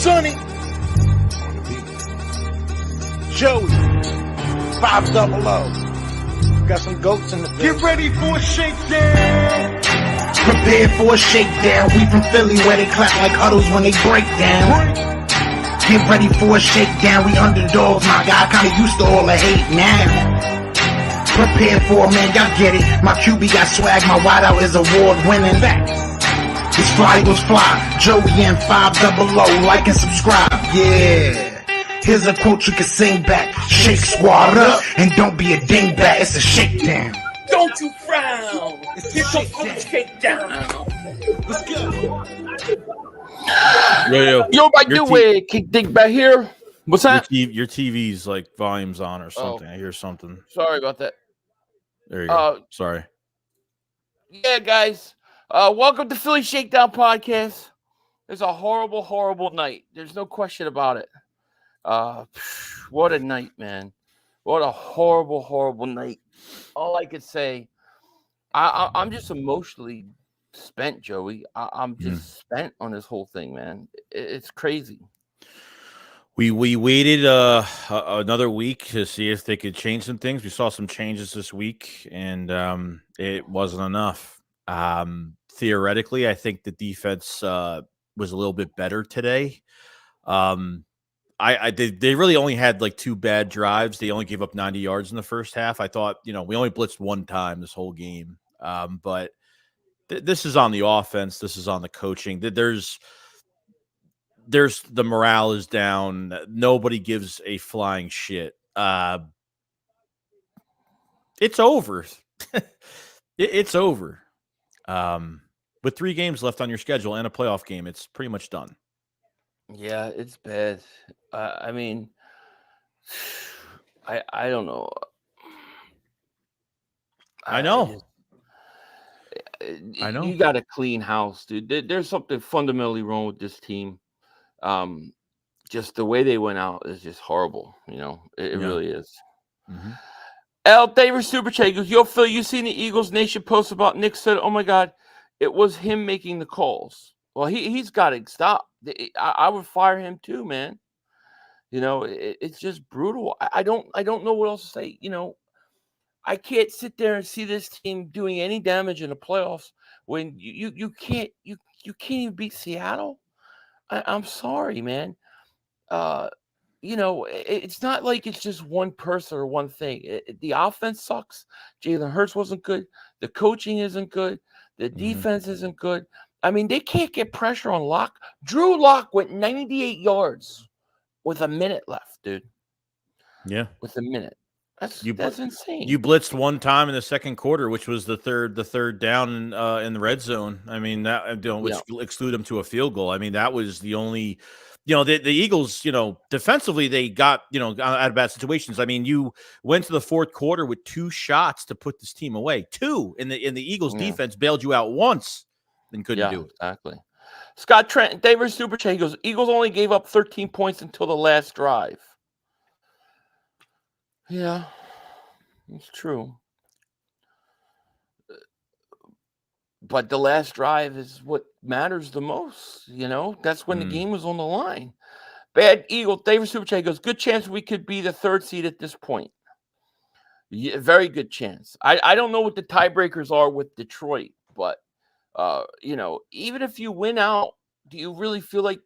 Sonny, Joey, 500. Got some goats in the field. Get ready for a shakedown. Prepare for a shakedown. We from Philly where they clap like huddles when they break down. Get ready for a shakedown. We underdogs, my guy. Kinda used to all the hate now. Prepare for it, man. Y'all get it. My QB got swag. My wideout is award winning. This fly Eagles fly. Joey and 500. Like and subscribe. Yeah. Here's a quote you can sing back. Shake squad up and don't be a dingbat. It's a shakedown. Don't you frown. Get your shakedown. Let's go. Yo, by the way, Kick Dingbat here. What's that? Your TV's like volume's on or something. I hear something. Sorry about that. There you go. Sorry. Yeah, guys. Welcome to Philly Shakedown Podcast. It's a horrible, horrible night. There's no question about it. What a night, man. What a horrible, horrible night. All I could say, I'm just emotionally spent, Joey. I'm just spent on this whole thing, man. It's crazy. We waited another week to see if they could change some things. We saw some changes this week, and it wasn't enough. Theoretically, I think the defense was a little bit better today. They really only had like 2 bad drives. They only gave up 90 yards in the first half. I thought, we only blitzed 1 time this whole game. But this is on the offense. This is on the coaching. There's the morale is down. Nobody gives a flying shit. It's over. It's over. With 3 games left on your schedule and a playoff game, it's pretty much done. Yeah, it's bad. I mean, I don't know. I know. I know. You got a clean house, dude. There's something fundamentally wrong with this team. Just the way they went out is just horrible. It really is. Mm-hmm. L. Davis Super Chat goes, yo, Phil, you seen the Eagles Nation post about Nick said, oh my God, it was him making the calls. Well, he's got to stop. I would fire him too, man. It's just brutal. I don't know what else to say. I can't sit there and see this team doing any damage in the playoffs when you can't even beat Seattle. I'm sorry, man. It's not like it's just one person or one thing. The offense sucks. Jalen Hurts wasn't good. The coaching isn't good. The defense isn't good. I mean, they can't get pressure on Locke. Drew Lock went 98 yards with a minute left, dude. Yeah. With a minute. That's insane. You blitzed 1 time in the second quarter, which was the third down in the red zone. I mean, that which excluded them to a field goal. I mean, that was the only the Eagles, defensively they got, out of bad situations. I mean, you went to the fourth quarter with 2 shots to put this team away. 2 in the Eagles defense bailed you out once. Then couldn't do it. Exactly. Scott Trent, David Super Chat, he goes, Eagles only gave up 13 points until the last drive. Yeah, it's true. But the last drive is what matters the most. That's when the game was on the line. Bad Eagle, David Super Chat goes, good chance we could be the 3rd seed at this point. Yeah, very good chance. I don't know what the tiebreakers are with Detroit, but even if you win out, do you really feel like?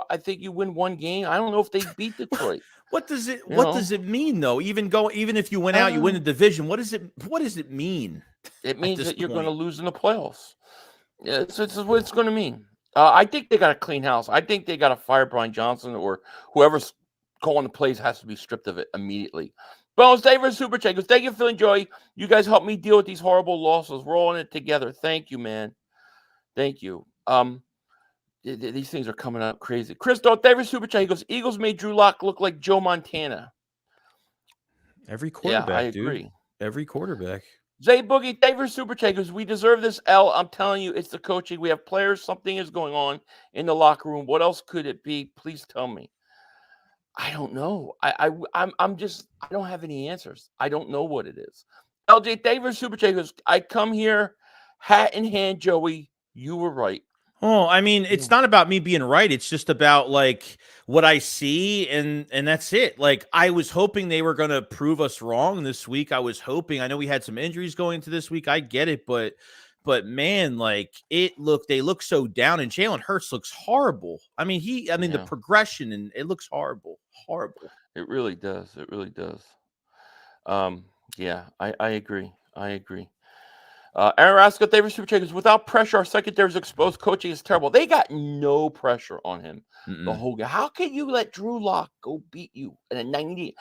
I think you win 1 game. I don't know if they beat Detroit. What does it mean though? Even if you win out, you win the division. What does it mean? It means that you're going to lose in the playoffs. Yeah, it's what it's going to mean. I think they got a clean house. I think they got to fire Brian Johnson, or whoever's calling the plays has to be stripped of it immediately. Bones, David Super Chat goes, thank you, Phil and Joey. You guys helped me deal with these horrible losses. We're all in it together. Thank you, man. Thank you. These things are coming out crazy. Chris David Super Chat, he goes, Eagles made Drew Lock look like Joe Montana. Every quarterback, I agree. Dude. Every quarterback. Zay Boogie, David Super Chat goes, we deserve this L. I'm telling you, it's the coaching. We have players. Something is going on in the locker room. What else could it be? Please tell me. I don't know. I'm just, I don't have any answers. I don't know what it is. LJ David Super Chat goes, I come here hat in hand, Joey. You were right. Oh, I mean, it's not about me being right. It's just about like what I see, and that's it. Like I was hoping they were going to prove us wrong this week. I was hoping. I know we had some injuries going into this week. I get it, but man, like they look so down, and Jalen Hurts looks horrible. I mean, the progression, and it looks horrible. It really does. It really does. Yeah, I agree. I agree. Aaron Rasco, David Superchargers, without pressure, our secondary's exposed. Coaching is terrible. They got no pressure on him the whole game. How can you let Drew Lock go beat you in a 90?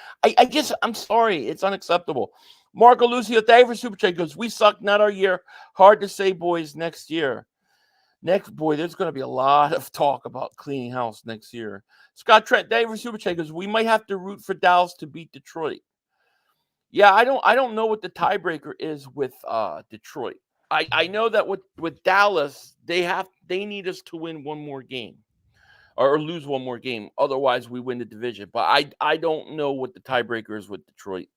I'm sorry. It's unacceptable. Marco Lucio, David Superchargers, we suck, not our year. Hard to say, boys, next year. There's going to be a lot of talk about cleaning house next year. Scott Trent, David Superchargers, we might have to root for Dallas to beat Detroit. Yeah, I don't know what the tiebreaker is with Detroit. I know that with Dallas, they need us to win one more game or lose one more game. Otherwise, we win the division. But I don't know what the tiebreaker is with Detroit.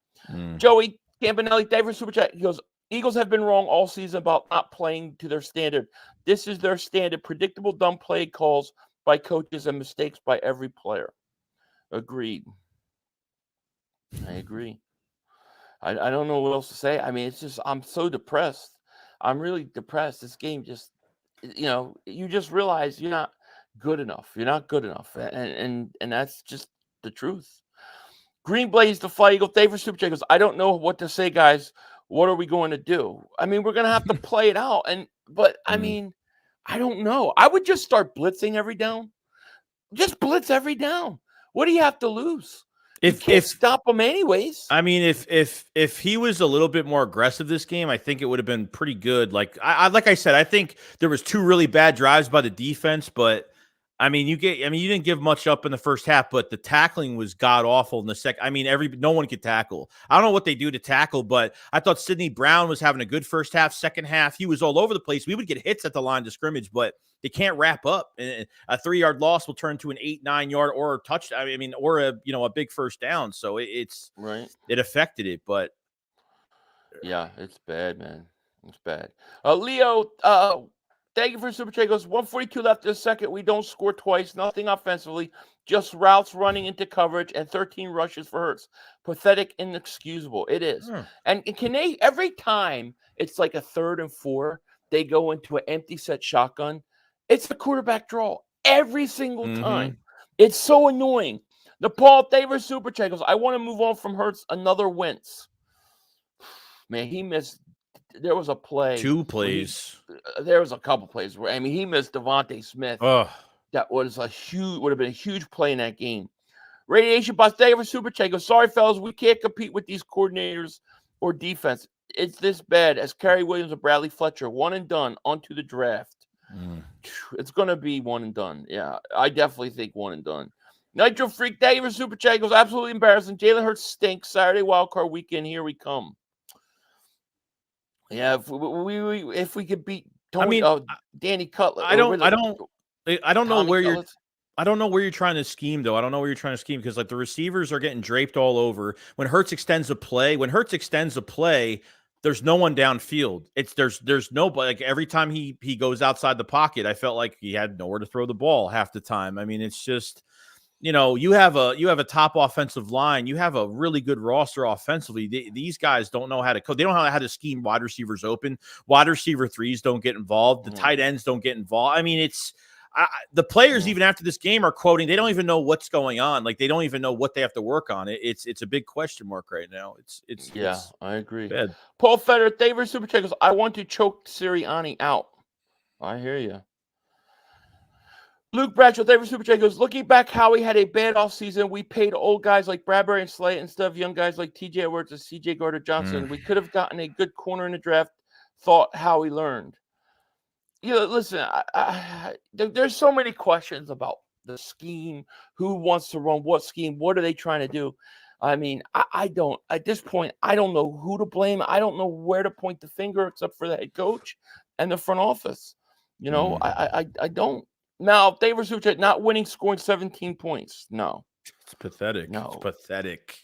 Joey Campanelli, David Superchat, he goes, Eagles have been wrong all season about not playing to their standard. This is their standard. Predictable dumb play calls by coaches and mistakes by every player. Agreed. I agree. I don't know what else to say. I mean, it's just I'm so depressed. I'm really depressed. This game just, you just realize you're not good enough. You're not good enough, and that's just the truth. Green Blaze, the Fly Eagle, David Super goes, I don't know what to say, guys. What are we going to do? I mean, we're going to have to play it out. But I mean, I don't know. I would just start blitzing every down. Just blitz every down. What do you have to lose? If stop him anyways. I mean, if he was a little bit more aggressive this game, I think it would have been pretty good. Like I said, I think there was 2 really bad drives by the defense, but I mean, you didn't give much up in the first half, but the tackling was god awful in the second. I mean, no one could tackle. I don't know what they do to tackle, but I thought Sidney Brown was having a good first half. Second half, he was all over the place. We would get hits at the line of scrimmage, but they can't wrap up. A 3-yard loss will turn to an 8-9 yard or a touchdown. I mean, or a big first down. So it's right. It affected it, but yeah, it's bad, man. It's bad. Leo, thank you for Super Chat. Goes 142 left in the second. We don't score twice. Nothing offensively. Just routes running into coverage and 13 rushes for Hurts. Pathetic, inexcusable. It is. And can they every time it's like a 3rd and 4, they go into an empty set shotgun. It's a quarterback draw every single time. It's so annoying. Nepal Davis Super Chat goes, I want to move on from Hurts. Another Wentz. Man, he missed. There was a play. 2 plays. There was a couple plays where he missed Devontae Smith. That would have been a huge play in that game. Radiation Boss Davis Super Chat goes, sorry, fellas, we can't compete with these coordinators or defense. It's this bad as Kerry Williams and Bradley Fletcher. One and done. Onto the draft. It's going to be one and done. Yeah, I definitely think one and done. Nitro Freak David Super Chat goes, absolutely embarrassing. Jalen Hurts stinks. Saturday wildcard weekend. Here we come. Yeah, if we could beat Tony, Danny Cutler. I don't know where you're trying to scheme, though. I don't know where you're trying to scheme because like the receivers are getting draped all over. When Hurts extends a play, there's no one downfield. There's nobody. Like every time he goes outside the pocket, I felt like he had nowhere to throw the ball half the time. I mean, it's just, you have a top offensive line. You have a really good roster offensively. These guys don't know how to code. They don't know how to scheme wide receivers open. Wide receiver 3s don't get involved. The tight ends don't get involved. I mean, the players even after this game are quoting. They don't even know what's going on. Like they don't even know what they have to work on. It's a big question mark right now. It's I agree. Bad. Paul Feder, David Super Chat goes, I want to choke Sirianni out. I hear you. Luke Bradshaw, David Super Chat goes, looking back, Howie had a bad offseason. We paid old guys like Bradbury and Slay instead of young guys like TJ Edwards and CJ Gardner-Johnson. We could have gotten a good corner in the draft. Thought Howie learned. Listen, there's so many questions about the scheme. Who wants to run what scheme? What are they trying to do? I mean, I don't, at this point, I don't know who to blame. I don't know where to point the finger except for the head coach and the front office. I don't. Now, David Super Chat not winning, scoring 17 points. No. It's pathetic. No. It's pathetic.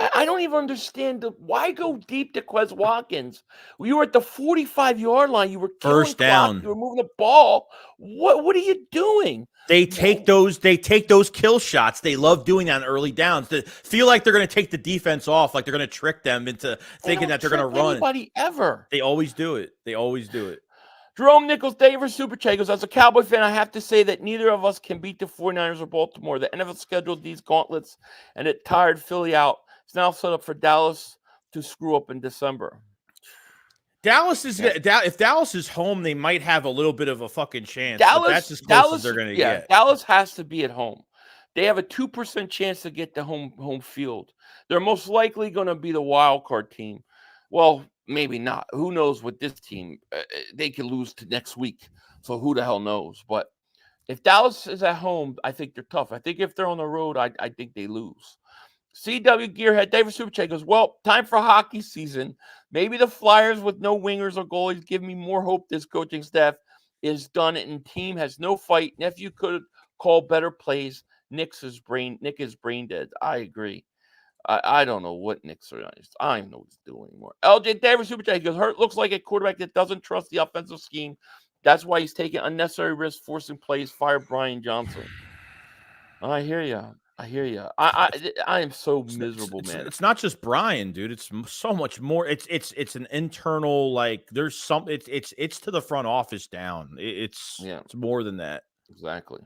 I don't even understand why go deep to Quez Watkins. You were at the 45-yard line. You were killing First clock. down. You were moving the ball. What are you doing? They take those kill shots. They love doing that on early downs. They feel like they're going to take the defense off, like they're going to trick them into thinking that they're going to run. Anybody ever? They always do it. They always do it. Jerome Nichols, David Super Chat goes, as a Cowboy fan, I have to say that neither of us can beat the 49ers or Baltimore. The NFL scheduled these gauntlets, and it tired Philly out. It's now set up for Dallas to screw up in December. Dallas is if Dallas is home, they might have a little bit of a fucking chance. But that's as close as they're going to get. Dallas has to be at home. They have a 2% chance to get the home field. They're most likely going to be the wild card team. Well, maybe not. Who knows with this team? They could lose to next week. So who the hell knows? But if Dallas is at home, I think they're tough. I think if they're on the road, I think they lose. CW Gearhead, David Superchat goes, well, time for hockey season. Maybe the Flyers with no wingers or goalies give me more hope this coaching staff is done and team has no fight. Nephew could call better plays. Nick is brain dead. I agree. I don't know what Nick's are. I don't know what he's doing anymore. LJ Davis Superchat goes, Hurt looks like a quarterback that doesn't trust the offensive scheme. That's why he's taking unnecessary risks, forcing plays. Fire Brian Johnson. I hear you. I am so miserable, man. It's not just Brian, dude. It's so much more. It's an internal, like, there's some. It's to the front office down. It's more than that. Exactly.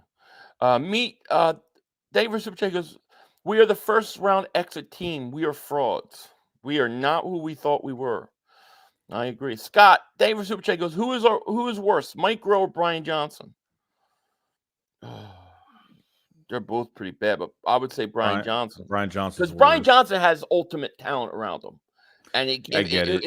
David Superchat goes, we are the first round exit team. We are frauds. We are not who we thought we were. I agree. Scott, David Superchat goes, who is worse, Mike Rowe or Brian Johnson? They're both pretty bad, but I would say Brian Johnson. Brian Johnson. Because Brian Johnson has ultimate talent around him. And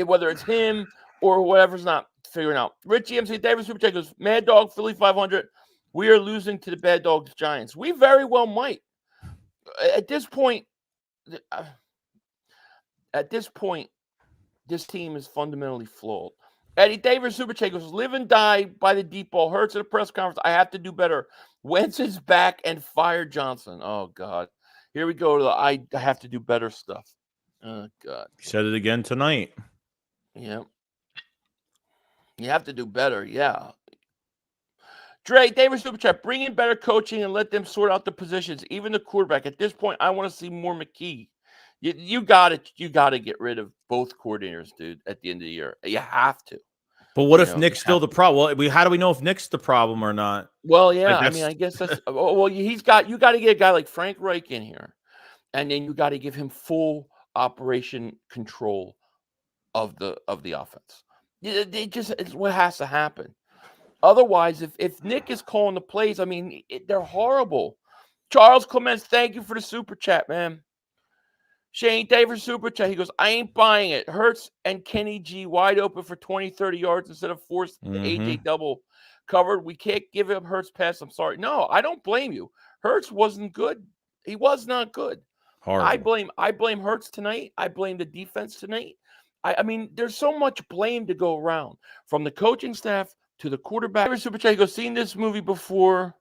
whether it's him or whatever's not figuring out. Richie MC, David Superchat goes, Mad Dog, Philly 500. We are losing to the Bad Dogs Giants. We very well might. At this point, this team is fundamentally flawed. Eddie Davis Superchat goes, live and die by the deep ball. Hurts at a press conference. I have to do better. Wentz is back and fire Johnson. Oh, God. Here we go to the I have to do better stuff. Oh, God. He said it again tonight. Yeah. You have to do better. Yeah. Dre, David Superchat, bring in better coaching and let them sort out the positions, even the quarterback. At this point, I want to see more McKee. You got to get rid of both coordinators, dude, at the end of the year. You have to. But what if Nick's still the problem? Well, how do we know if Nick's the problem or not? Well, yeah, I mean, I guess that's well, you got to get a guy like Frank Reich in here, and then you got to give him full operation control of the offense. It's what has to happen. Otherwise, if Nick is calling the plays, I mean, they're horrible. Charles Clements, thank you for the super chat, man. Shane Davis super chat. He goes, I ain't buying it. Hurts and Kenny G wide open for 20, 30 yards instead of forced the AJ double covered. We can't give him Hurts pass. I'm sorry. No, I don't blame you. Hurts wasn't good. He was not good. Horrible. I blame Hurts tonight. I blame the defense tonight. I mean, there's so much blame to go around from the coaching staff to the quarterback. Super chat. He goes, seen this movie before.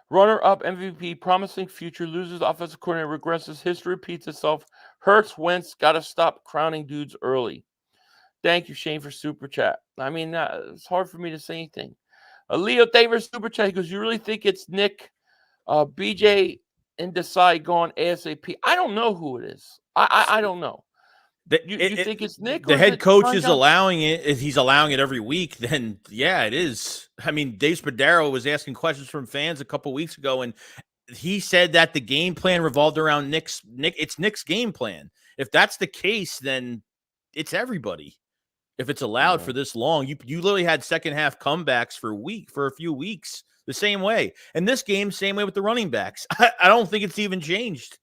Runner-up MVP, promising future, loses offensive coordinator, regresses, history repeats itself. Hurts, Wentz, got to stop crowning dudes early. Thank you, Shane, for super chat. I mean, it's hard for me to say anything. Leo Davis super chat. He goes, you really think it's Nick, BJ, and Desai gone ASAP? I don't know who it is. I don't know. You think it's Nick? The head coach is allowing it. If he's allowing it every week, then yeah, it is. I mean, Dave Spadaro was asking questions from fans a couple weeks ago, and he said that the game plan revolved around Nick. It's Nick's game plan. If that's the case, then it's everybody. If it's allowed for this long, you literally had second half comebacks for a few weeks the same way. And this game, same way with the running backs. I don't think it's even changed.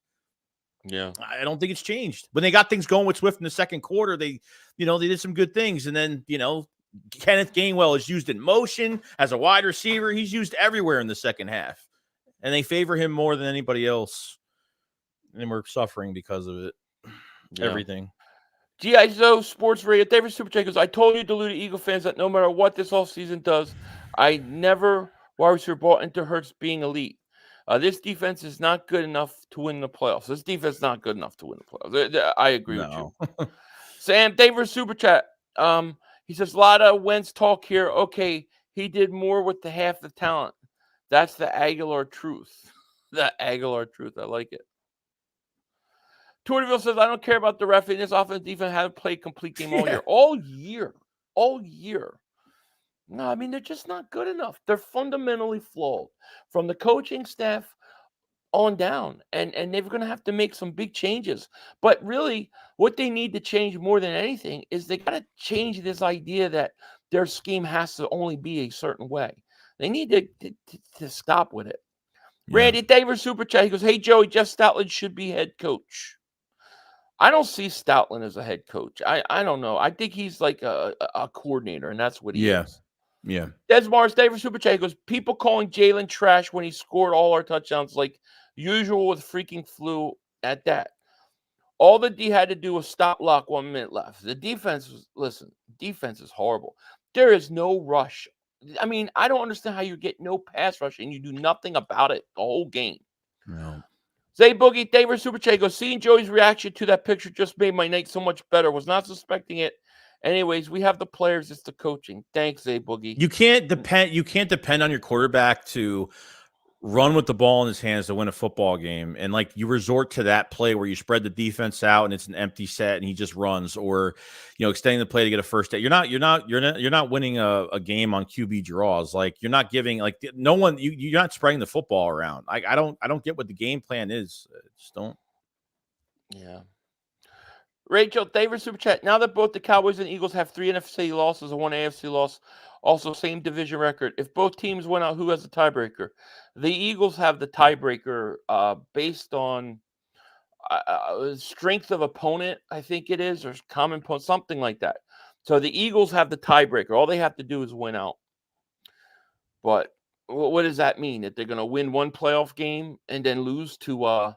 Yeah, I don't think it's changed. When they got things going with Swift in the second quarter, they did some good things. And then, Kenneth Gainwell is used in motion as a wide receiver. He's used everywhere in the second half. And they favor him more than anybody else. And we're suffering because of it. Yeah. Everything. G.I. Joe Sports Radio. David Superchat goes, I told you, deluded Eagle fans, that no matter what this offseason does, I never wide receiver bought into Hurts being elite. This defense is not good enough to win the playoffs. This defense is not good enough to win the playoffs. I agree with you. Sam Davis Super Chat. He says, a lot of Wentz talk here. Okay, he did more with the half the talent. That's the Aguilar truth. The Aguilar truth. I like it. Tourville says, I don't care about the ref. This offense defense haven't played complete game all year. All year. No, I mean, they're just not good enough. They're fundamentally flawed from the coaching staff on down. And they're going to have to make some big changes. But really, what they need to change more than anything is they got to change this idea that their scheme has to only be a certain way. They need to stop with it. Yeah. Randy Davis Super Chat. He goes, hey, Joey, Jeff Stoutland should be head coach. I don't see Stoutland as a head coach. I don't know. I think he's like a coordinator, and that's what he is. Yeah. Des Mars Davis Super Chat goes, people calling Jalen trash when he scored all our touchdowns like usual with freaking flu at that. All the D had to do was stop lock 1 minute left. The defense is horrible. There is no rush. I mean, I don't understand how you get no pass rush and you do nothing about it the whole game. No. Zay Boogie, David Super Chat goes, seeing Joey's reaction to that picture just made my night so much better. Was not suspecting it. Anyways, we have the players. It's the coaching. Thanks, Zay Boogie. You can't depend on your quarterback to run with the ball in his hands to win a football game. And like you resort to that play where you spread the defense out and it's an empty set and he just runs, or, extending the play to get a first down. You're not winning a game on QB draws. Like you're not giving no one, you're not spreading the football around. I don't get what the game plan is. I just don't. Yeah. Rachel, David Super Chat. Now that both the Cowboys and Eagles have 3 NFC losses and 1 AFC loss, also same division record. If both teams win out, who has the tiebreaker? The Eagles have the tiebreaker based on strength of opponent, I think it is, or common opponent, something like that. So the Eagles have the tiebreaker. All they have to do is win out. But what does that mean? That they're going to win one playoff game and then lose to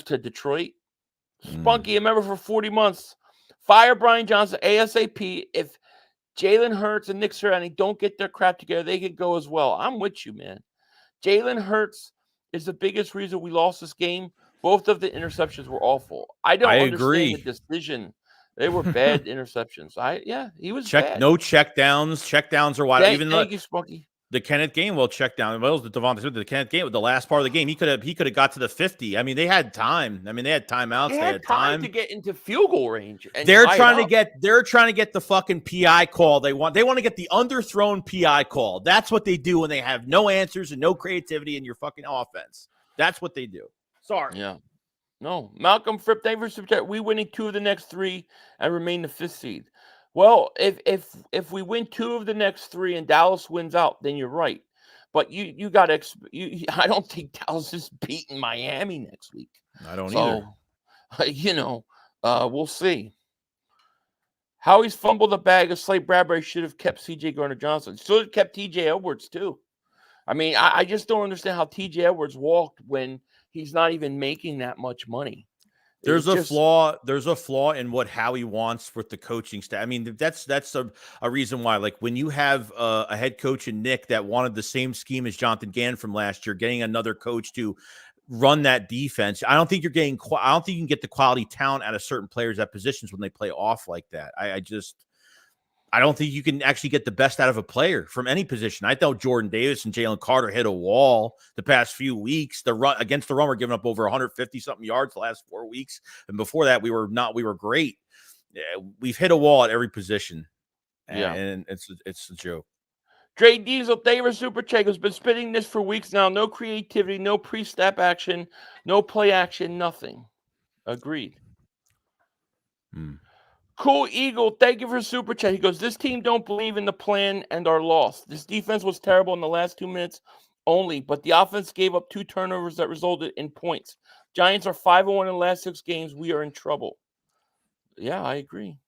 Detroit? Spunky, a member for 40 months. Fire Brian Johnson ASAP. If Jalen Hurts and Nick Sirianni don't get their crap together, they could go as well. I'm with you, man. Jalen Hurts is the biggest reason we lost this game. Both of the interceptions were awful. I understand agree. the decision. They were bad interceptions. He was bad. No checkdowns. Checkdowns are wide. Thank you, Spunky. The Kenneth Gainwell check down. Well, the Devontae Smith, the Kenneth Gainwell, the last part of the game, he could have got to the 50. I mean, they had time. I mean, they had timeouts. They had time to get into field goal range. And they're trying to get the fucking PI call. They want to get the underthrown PI call. That's what they do when they have no answers and no creativity in your fucking offense. That's what they do. Sorry. Yeah. No. Malcolm Fripp, thank you for super chat. We winning 2 of the next 3 and remain the 5th seed. Well, if we win 2 of the next 3 and Dallas wins out, then you're right. But you got to. I don't think Dallas is beating Miami next week. I don't either. We'll see. Howie's fumbled the bag of Slate Bradbury should have kept C.J. Gardner-Johnson. Should have kept T.J. Edwards too. I mean, I just don't understand how T.J. Edwards walked when he's not even making that much money. There's a flaw in what Howie wants with the coaching staff. I mean, that's a reason why, like when you have a head coach in Nick that wanted the same scheme as Jonathan Gann from last year, getting another coach to run that defense, I don't think you can get the quality talent out of certain players at positions when they play off like that. I don't think you can actually get the best out of a player from any position. I thought Jordan Davis and Jalen Carter hit a wall the past few weeks. Against the run, we're giving up over 150 something yards the last 4 weeks. And before that, we were great. We've hit a wall at every position. And it's a joke. Dre Diesel, David Super Check has been spitting this for weeks now. No creativity, no pre-snap action, no play action, nothing. Agreed. Cool Eagle, thank you for super chat. He goes, this team don't believe in the plan and are lost. This defense was terrible in the last 2 minutes only, but the offense gave up 2 turnovers that resulted in points. Giants are 5-1 in the last 6 games. We are in trouble. Yeah, I agree.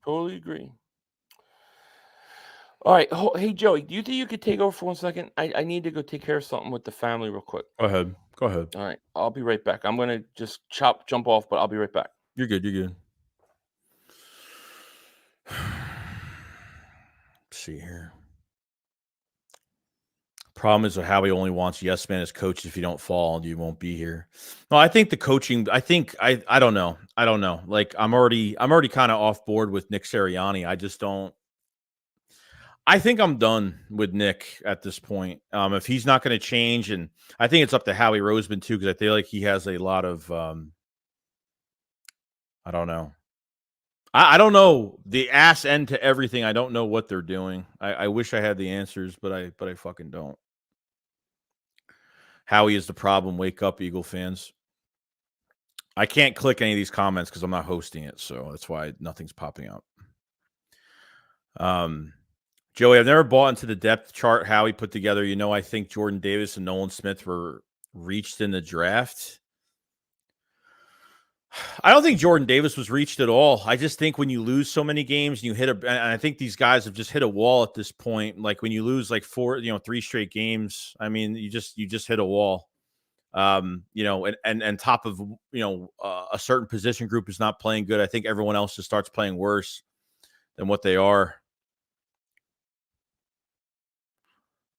Totally agree. All right. Hey, Joey, do you think you could take over for 1 second? I need to go take care of something with the family real quick. Go ahead. All right. I'll be right back. I'm going to just jump off, but I'll be right back. You're good. Let's see here. Problem is Howie only wants yes man as coach. If you don't fall, you won't be here. No, I think the coaching. I don't know. I don't know. Like I'm already kind of off board with Nick Sirianni. I just don't. I think I'm done with Nick at this point. If he's not going to change, and I think it's up to Howie Roseman too, because I feel like he has a lot of. I don't know. I don't know the ass end to everything. I don't know what they're doing. I wish I had the answers, but I fucking don't. Howie is the problem. Wake up, Eagle fans. I can't click any of these comments because I'm not hosting it, so that's why nothing's popping up. Joey, I've never bought into the depth chart Howie put together. You know, I think Jordan Davis and Nolan Smith were reached in the draft. I don't think Jordan Davis was reached at all. I just think when you lose so many games, and you hit and I think these guys have just hit a wall at this point. Like when you lose like 3 straight games, I mean, you just hit a wall. And top of a certain position group is not playing good. I think everyone else just starts playing worse than what they are.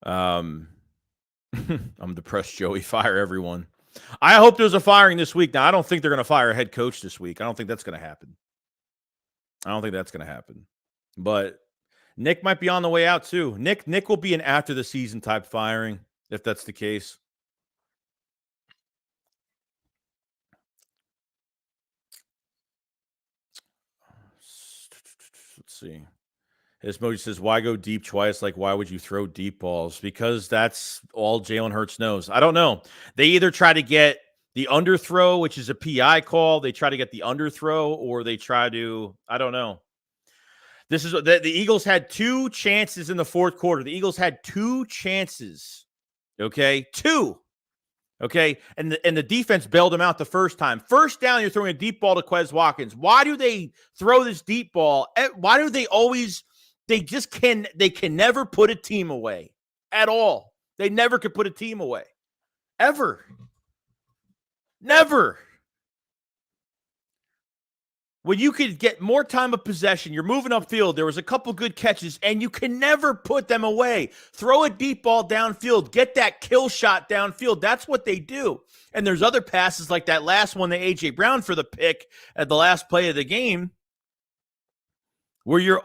I'm depressed, Joey. Fire everyone. I hope there's a firing this week. Now, I don't think they're going to fire a head coach this week. I don't think that's going to happen. But Nick might be on the way out too. Nick will be an after the season type firing if that's the case. Let's see. His emoji says, why go deep twice? Like, why would you throw deep balls? Because that's all Jalen Hurts knows. I don't know. They either try to get the underthrow, which is a PI call. They try to get the underthrow, or they try to, I don't know. This is the Eagles had 2 chances in the fourth quarter. The Eagles had 2 chances. Okay. 2. Okay. And the defense bailed them out the first time. First down, you're throwing a deep ball to Quez Watkins. Why do they throw this deep ball? Why do they always... They can never put a team away at all. They never could put a team away. Ever. Never. When you could get more time of possession, you're moving upfield, there was a couple good catches, and you can never put them away. Throw a deep ball downfield. Get that kill shot downfield. That's what they do. And there's other passes like that last one, the A.J. Brown for the pick at the last play of the game, where you're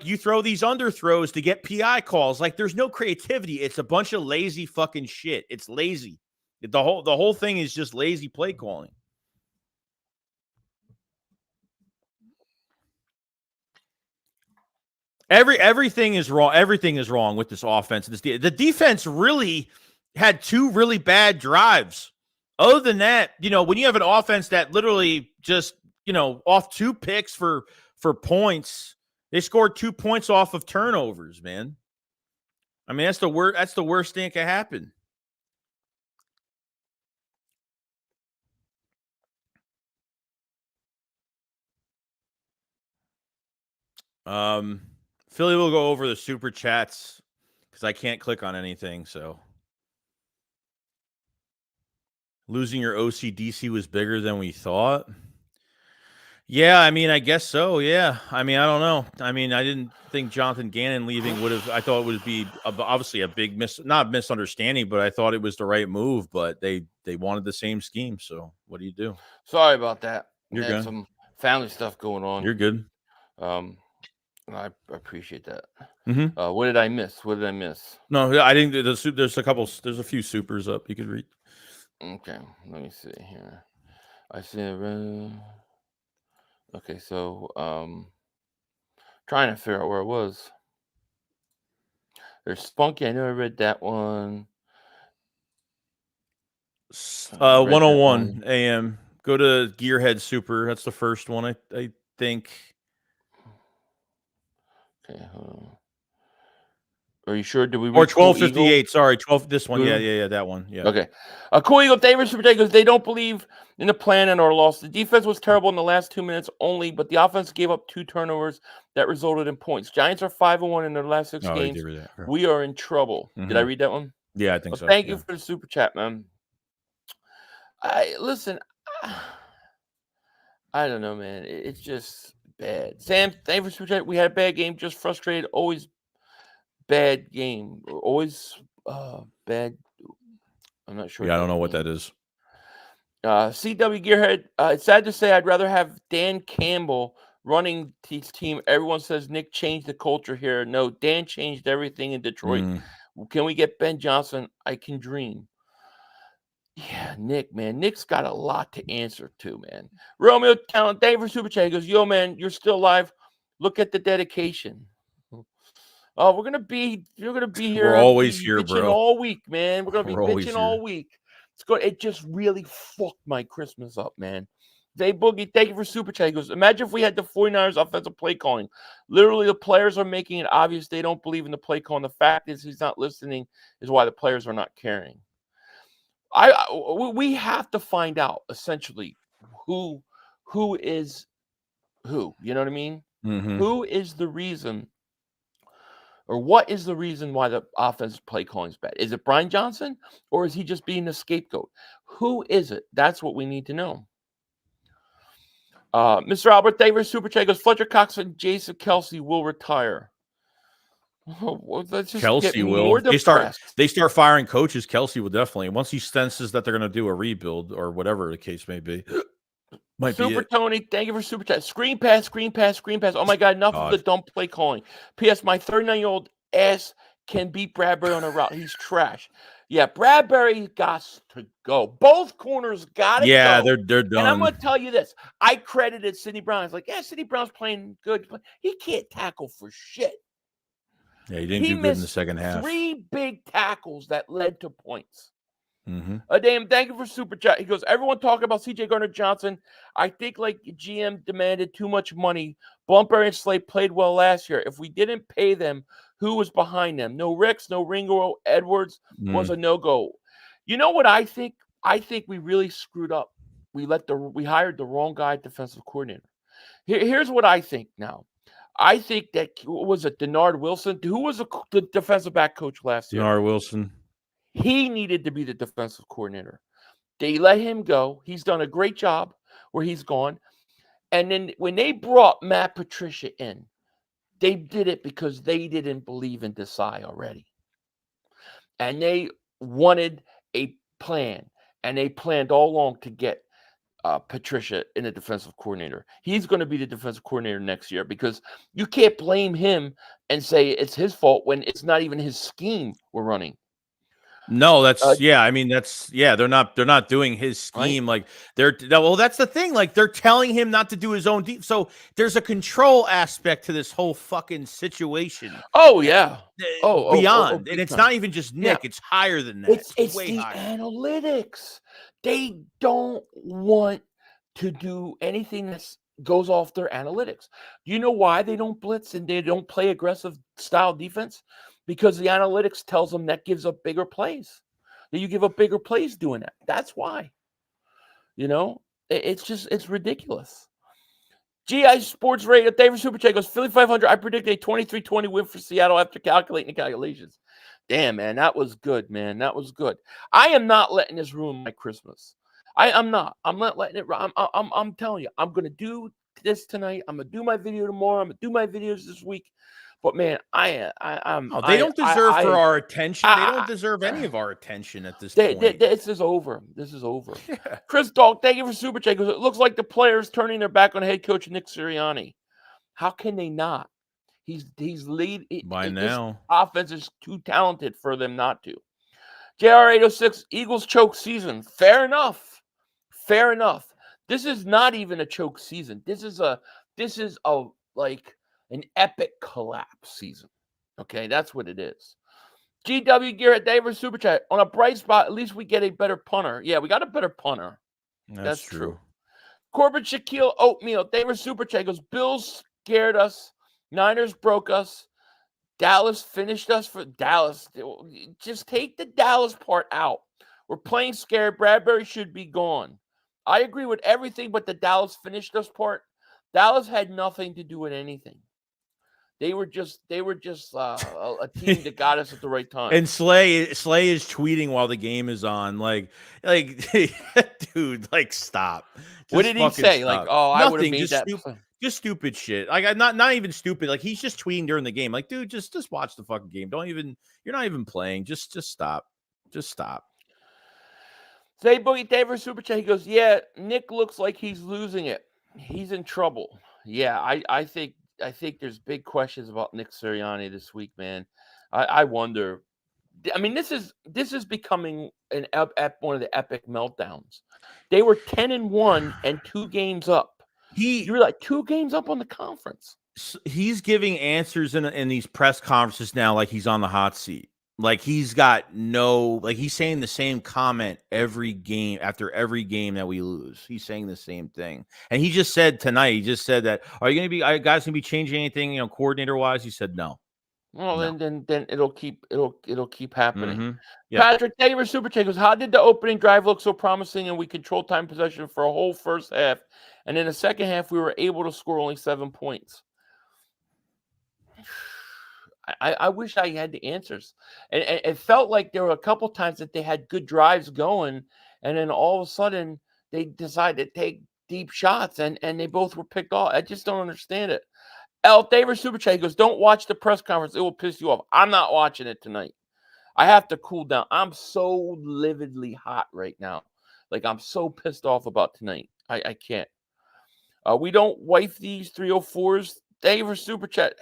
you throw these underthrows to get PI calls. Like, there's no creativity. It's a bunch of lazy fucking shit. It's lazy. The whole thing is just lazy play calling. Everything is wrong. Everything is wrong with this offense. The defense really had 2 really bad drives. Other than that, when you have an offense that literally just, off 2 picks for points, they scored 2 points off of turnovers, man. I mean, that's the worst thing that can happen. Philly will go over the super chats because I can't click on anything. So losing your OCDC was bigger than we thought. Yeah, I mean, I guess so. Yeah. I mean, I don't know. I mean, I didn't think Jonathan Gannon leaving I thought it would be obviously a big not misunderstanding, but I thought it was the right move, but they wanted the same scheme. So what do you do? Sorry about that. You're good. Some family stuff going on. You're good. I appreciate that. Mm-hmm. What did I miss? No, I think there's a few supers up you could read. Okay, let me see here. I see okay, so trying to figure out where it was. There's Spunky. I know I read that one. 101 a.m. Go to Gearhead Super. That's the first one, I think. Okay, hold on. Are you sure? Did we? Or 1258. Sorry, 12. This one. Yeah, that one. Yeah. Okay. Cool Eagle Davis because they don't believe in the plan and or loss. The defense was terrible in the last 2 minutes only, but the offense gave up 2 turnovers that resulted in points. Giants are 5-1 in their last 6 games. We are in trouble. Mm-hmm. Did I read that one? Yeah, I think so. Thank you for the super chat, man. Listen. I don't know, man. It's just bad. Sam, thank you for super chat. We had a bad game. Just frustrated. Always bad game. Always bad. I'm not sure. Yeah, I don't know what that is. CW Gearhead. It's sad to say I'd rather have Dan Campbell running his team. Everyone says Nick changed the culture here. No, Dan changed everything in Detroit. Can we get Ben Johnson? I can dream. Yeah, Nick, man. Nick's got a lot to answer to, man. Romeo Talent, thank you for Super Chat. He goes, yo, man, you're still alive. Look at the dedication. Oh, you're gonna be here. We're always here, bitching bro. all week, man. We're gonna be always bitching all week. It's good. It just really fucked my Christmas up, man. Dave Boogie, thank you for Super Chat. He goes, imagine if we had the 49ers offensive play calling. Literally, the players are making it obvious they don't believe in the play calling. The fact is he's not listening is why the players are not caring. We have to find out essentially who is who. You know what I mean? Who is the reason, or what is the reason why the offensive play calling is bad? Is it Brian Johnson, or is he just being a scapegoat? Who is it? That's what we need to know. Mr. Albert Davis Super Chat goes, Fletcher Cox and Jason Kelsey will retire. Well, Kelsey will. They start firing coaches. Kelsey will definitely, once he senses that they're going to do a rebuild or whatever the case may be. Super Tony, thank you for Super Chat. Screen pass. Oh my God, enough of the dumb play calling. P.S. My 39-year-old ass can beat Bradbury on a route. He's trash. Yeah, Bradbury got to go. Both corners got to go. Yeah, they're done. And I'm going to tell you this. I credited Sidney Brown. I was like, yeah, Sidney Brown's playing good. He can't tackle for shit. Yeah, he didn't do good in the second half. 3 big tackles that led to points. Damn, thank you for Super Chat. He goes, everyone talking about C.J. Gardner-Johnson. I think like GM demanded too much money. Blumberry and Slade played well last year. If we didn't pay them, who was behind them? No Ricks, no Ringo. Edwards was a no-go. You know what I think? I think we really screwed up. We hired the wrong guy defensive coordinator. Here's what I think now. I think that, was it Denard Wilson? Who was the defensive back coach last year? Denard Wilson. He needed to be the defensive coordinator. They let him go. He's done a great job where he's gone. And then when they brought Matt Patricia in, they did it because they didn't believe in Desai already. And they wanted a plan. And they planned all along to get Patricia in a defensive coordinator. He's going to be the defensive coordinator next year because you can't blame him and say it's his fault when it's not even his scheme we're running. No, that's they're not doing his scheme. Right? That's the thing. Like, they're telling him not to do his own deep. So there's a control aspect to this whole fucking situation. Oh yeah. Beyond. And it's not even just Nick, it's higher than that. It's way the higher. Analytics. They don't want to do anything that goes off their analytics. Do you know why they don't blitz and they don't play aggressive style defense? Because the analytics tells them that gives up bigger plays. That you give up bigger plays doing that. That's why. You know, it's ridiculous. GI Sports Radio, David Super Chat goes, Philly 500. I predict a 23-20 win for Seattle after calculating the calculations. Damn, man, that was good, man. That was good. I am not letting this ruin my Christmas. I'm not. I'm not letting it. I'm telling you, I'm gonna do this tonight. I'm gonna do my video tomorrow. I'm gonna do my videos this week. But man, they don't deserve our attention. They don't deserve any of our attention at this point. This is over. This is over. Yeah. Chris Dog, thank you for Super Chat. It looks like the players turning their back on head coach Nick Sirianni. How can they not? He's lead by now. Offense is too talented for them not to. JR806, Eagles choke season. Fair enough. Fair enough. This is not even a choke season. This is a like an epic collapse season. Okay, that's what it is. GW Garrett, David Super Chat. On a bright spot, at least we get a better punter. Yeah, we got a better punter. That's true. Corbin Shaquille Oatmeal, David Super Chat goes, Bills scared us. Niners broke us. Dallas finished us for Dallas. Just take the Dallas part out. We're playing scared. Bradbury should be gone. I agree with everything but the Dallas finished us part. Dallas had nothing to do with anything. They were just a team that got us at the right time. And Slay is tweeting while the game is on, like, dude, like, stop. What did he say? Stop. Like, oh, nothing, I would have made that. Just stupid shit. Like not even stupid. Like he's just tweeting during the game. Like, dude, just watch the fucking game. You're not even playing. Just stop. Just stop. Say Boogie Davis Super Chat. He goes, yeah, Nick looks like he's losing it. He's in trouble. Yeah, I think there's big questions about Nick Sirianni this week, man. I wonder. I mean, this is becoming one of the epic meltdowns. They were 10-1 and 2 games up. You were like 2 games up on the conference. He's giving answers in these press conferences now, like he's on the hot seat. Like he's saying the same comment every game after every game that we lose. He's saying the same thing. And he just said tonight, that, are you guys going to be changing anything, coordinator wise? He said no. Well, no. then it'll keep happening. Mm-hmm. Yeah. Patrick Taylor Super Chat goes, how did the opening drive look so promising and we controlled time possession for a whole first half, and in the second half we were able to score only 7 points? I wish I had the answers. And it felt like there were a couple times that they had good drives going, and then all of a sudden they decided to take deep shots, and they both were picked off. I just don't understand it. L. Davis Super Chat goes, don't watch the press conference. It will piss you off. I'm not watching it tonight. I have to cool down. I'm so lividly hot right now. Like, I'm so pissed off about tonight. I can't. We don't wife these 304s. Davis Super Chat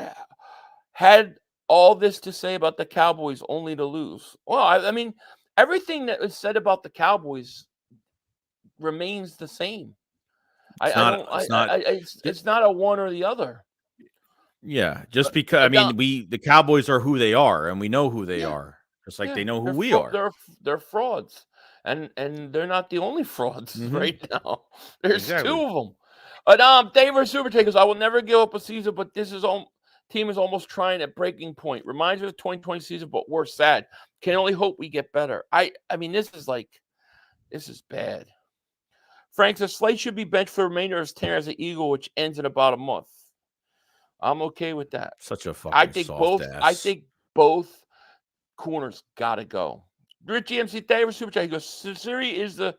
had all this to say about the Cowboys only to lose. Well, I mean, everything that was said about the Cowboys remains the same. It's not a one or the other. Yeah, just because the Cowboys are who they are, and we know who they are. Just like they know who we are. They're frauds, and they're not the only frauds right now. There's 2 of them. But David Super Chat goes, I will never give up a season, but this team is almost trying at breaking point. Reminds me of the 2020 season, but we're sad. Can only hope we get better. I mean, this is bad. Frank says Slate should be benched for the remainder of his tenure as an Eagle, which ends in about a month. I'm okay with that. Such a fucking soft ass. I think both corners gotta go. Richie MC Davis Super Chat, he goes, Siri is the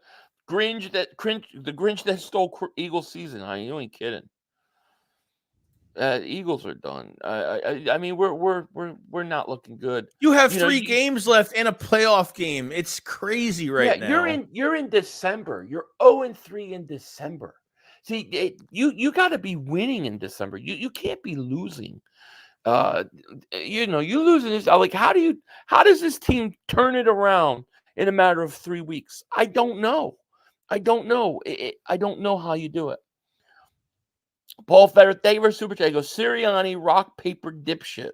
Grinch that stole Eagles season. You ain't kidding. Eagles are done. I mean, we're not looking good. You have 3 games left and a playoff game. It's crazy now. You're in December. You're 0-3 in December. See, you got to be winning in December. You can't be losing. You losing this. Like, how does this team turn it around in a matter of 3 weeks? I don't know. I don't know how you do it. Paul Federer, thank you for Super Chat. Goes, Sirianni, rock, paper, dipshit.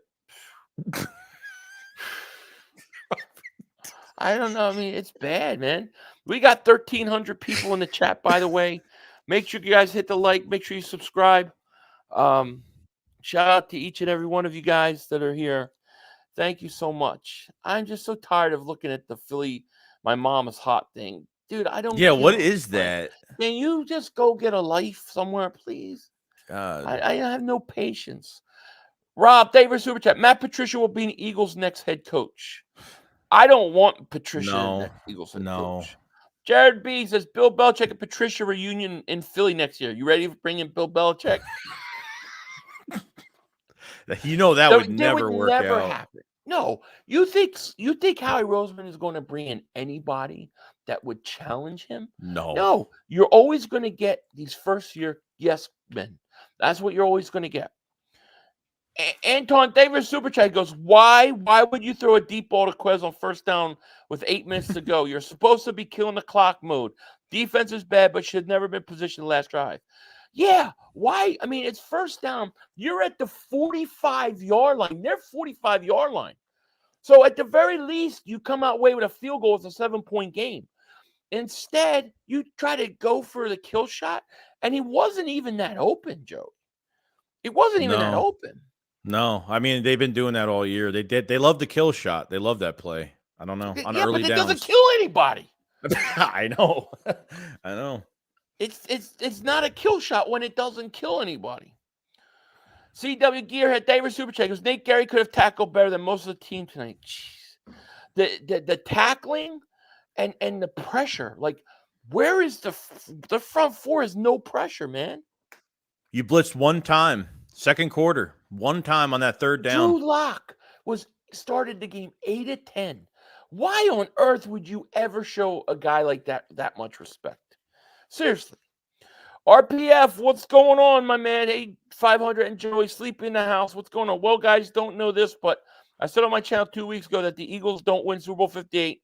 I don't know. I mean, it's bad, man. We got 1,300 people in the chat, by the way. Make sure you guys hit the like. Make sure you subscribe. Shout out to each and every one of you guys that are here. Thank you so much. I'm just so tired of looking at the Philly, my mom is hot thing. Dude, I don't. Yeah, what is that? Can you just go get a life somewhere, please? God. I have no patience. Rob, David Super Chat. Matt Patricia will be the Eagles' next head coach. I don't want Patricia next Eagles head coach. Jared B says Bill Belichick and Patricia reunion in Philly next year. You ready to bring in Bill Belichick? That would never work out. Happen. No, you think Howie Roseman is going to bring in anybody that would challenge him? No. You're always going to get these first-year yes men. That's what you're always going to get. Anton Davis Super Chat goes, why would you throw a deep ball to Quez on first down with 8 minutes to go? You're supposed to be killing the clock mode. Defense is bad, but should never been positioned last drive. Yeah, why? I mean, it's first down. You're at the 45-yard line. They're 45-yard line. So at the very least, you come out away with a field goal. It's a 7-point game. Instead, you try to go for the kill shot, and he wasn't even that open, Joe. It wasn't even that open. No, I mean, they've been doing that all year. They love the kill shot. They love that play. I don't know. On early but it downs. Doesn't kill anybody. I know. I know. It's not a kill shot when it doesn't kill anybody. CW Gearhead, David Super Chat goes, Nate Gary could have tackled better than most of the team tonight. Jeez. The tackling and the pressure, like, where is the front four is no pressure, man. You blitzed one time, second quarter, one time on that third down. Drew Lock started the game 8 of 10. Why on earth would you ever show a guy like that much respect? Seriously. RPF, what's going on, my man? Hey, 500 and Joey, sleep in the house. What's going on? Well, guys, don't know this, but I said on my channel 2 weeks ago that the Eagles don't win Super Bowl 58,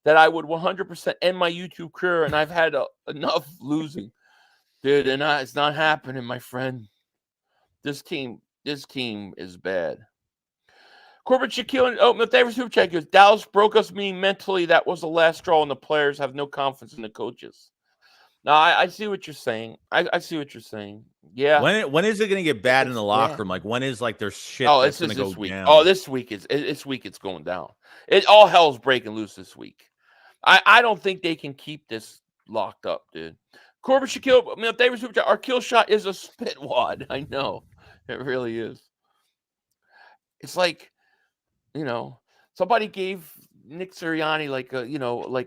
that I would 100% end my YouTube career, and I've had enough losing. Dude, it's not happening, my friend. This team is bad. Corbett Shaquille, my favorite super chat goes, Dallas broke us, meaning mentally that was the last straw, and the players have no confidence in the coaches. Now, I see what you're saying. I see what you're saying. Yeah. When is it going to get bad in the locker room? Like, when is like their shit that's going to go this week. down? Oh, this week it's going down. All hell's breaking loose this week. I don't think they can keep this locked up, dude. Corbett Shaquille, my favorite super chat, our kill shot is a spit wad. I know. It really is. It's like, somebody gave Nick Sirianni like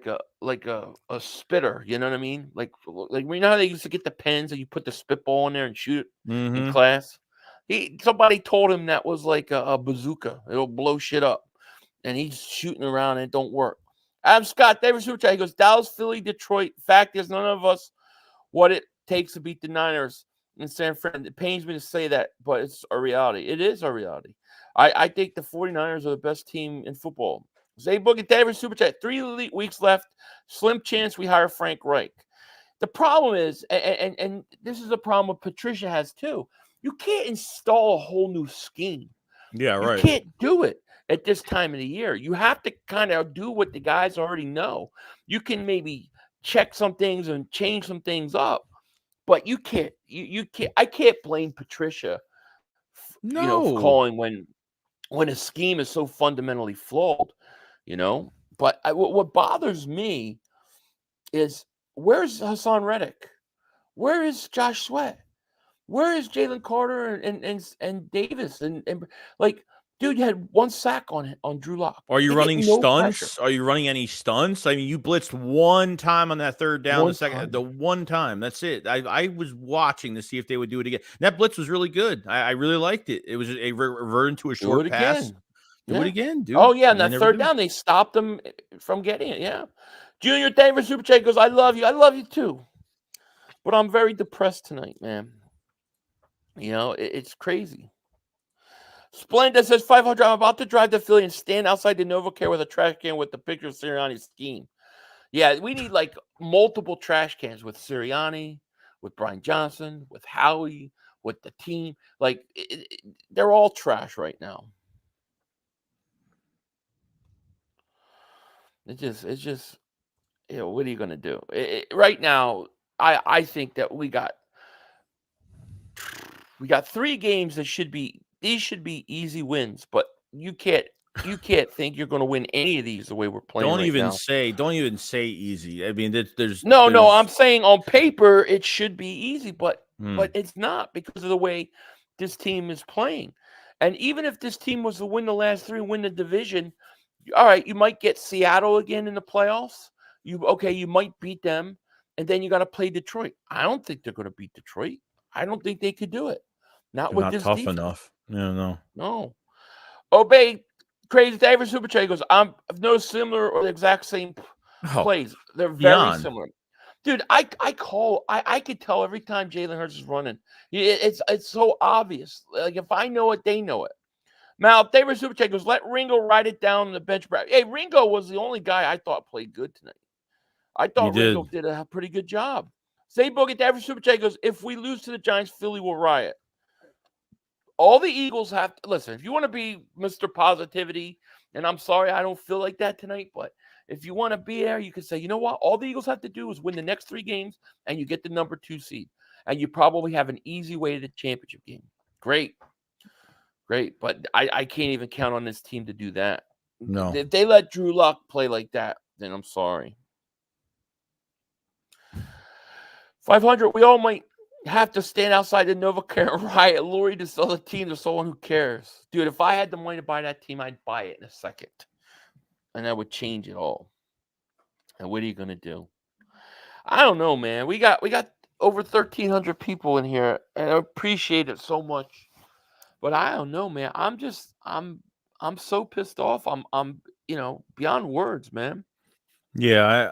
a spitter, you know what I mean? Like you know how they used to get the pens and you put the spitball in there and shoot it in class? Somebody told him that was like a bazooka. It'll blow shit up. And he's shooting around and it don't work. Adam Scott, David Superchat, he goes, Dallas, Philly, Detroit. Fact is, none of us what it takes to beat the Niners in San Fran. It pains me to say that, but it's a reality. It is a reality. I think the 49ers are the best team in football. Zay Boogie, David Super Chat, 3 weeks left. Slim chance we hire Frank Reich. The problem is, and this is a problem Patricia has too, you can't install a whole new scheme. Yeah, right. You can't do it at this time of the year. You have to kind of do what the guys already know. You can maybe check some things and change some things up, but you can't. You can't. I can't blame Patricia. Calling when a scheme is so fundamentally flawed, But what bothers me is, where's Hassan Reddick? Where is Josh Sweat? Where is Jalen Carter and Davis? And like, dude, you had 1 sack on Drew Lock. Are you running stunts? Pressure. Are you running any stunts? I mean, you blitzed one time on that third down, the one time. That's it. I was watching to see if they would do it again. That blitz was really good. I really liked it. It was a reversion to a short pass. Do it again, dude. Oh, yeah, and that third down, they stopped them from getting it, yeah. Junior David Super Chat goes, I love you. I love you too. But I'm very depressed tonight, man. It's crazy. Splendid says 500. I'm about to drive to Philly and stand outside the NovaCare with a trash can with the picture of Sirianni's scheme. Yeah, we need like multiple trash cans with Sirianni, with Brian Johnson, with Howie, with the team. Like, they're all trash right now. It's just, what are you going to do? Right now, I think that we got 3 games that should be easy wins, but you can't think you're going to win any of these the way we're playing. Don't even say easy. I mean, there's no. I'm saying on paper it should be easy, but it's not, because of the way this team is playing. And even if this team was to win the last 3, win the division, all right, you might get Seattle again in the playoffs. You might beat them, and then you got to play Detroit. I don't think they're going to beat Detroit. I don't think they could do it. Not with this tough defense. Enough. No. Obey Crazy David Super Chat goes, I've noticed similar or the exact same plays. They're very similar. Dude, I could tell every time Jalen Hurts is running. It's so obvious. Like, if I know it, they know it. Now, David Super Chat goes, let Ringo write it down on the bench. Hey, Ringo was the only guy I thought played good tonight. I thought Ringo did a pretty good job. Say Boogie, David Super Chat goes, if we lose to the Giants, Philly will riot. All the Eagles have to listen. If you want to be Mr. Positivity, and I'm sorry I don't feel like that tonight, but if you want to be there, you can say, you know what? All the Eagles have to do is win the next 3 games, and you get the number 2 seed, and you probably have an easy way to the championship game. Great, but I can't even count on this team to do that. No, if they let Drew Lock play like that, then I'm sorry. 500. We all might have to stand outside the NovaCare and riot. Lori to sell the team to someone who cares. Dude, if I had the money to buy that team, I'd buy it in a second. And that would change it all. And what are you going to do? I don't know, man. We got over 1,300 people in here, and I appreciate it so much. But I don't know, man. I'm so pissed off. I'm beyond words, man. Yeah,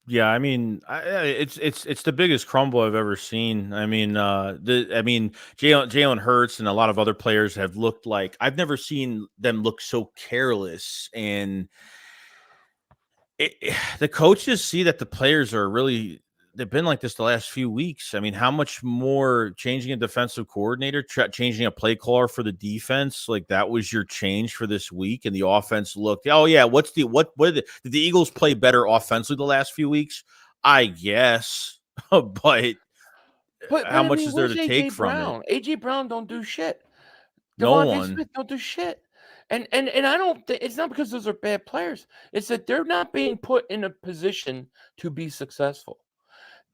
yeah, I mean, it's the biggest crumble I've ever seen. I mean, Jalen Hurts and a lot of other players have looked like I've never seen them look so careless, and the coaches see that the players are really they've been like this the last few weeks. I mean, how much more changing a defensive coordinator, changing a play caller for the defense, like that was your change for this week, and the offense looked. Oh yeah, what did the Eagles play better offensively the last few weeks? I guess, but how I much mean, is there where's to AJ take from it? Brown? AJ Brown don't do shit. No Devontae one. Smith don't do shit. And I don't think it's not because those are bad players. It's that they're not being put in a position to be successful.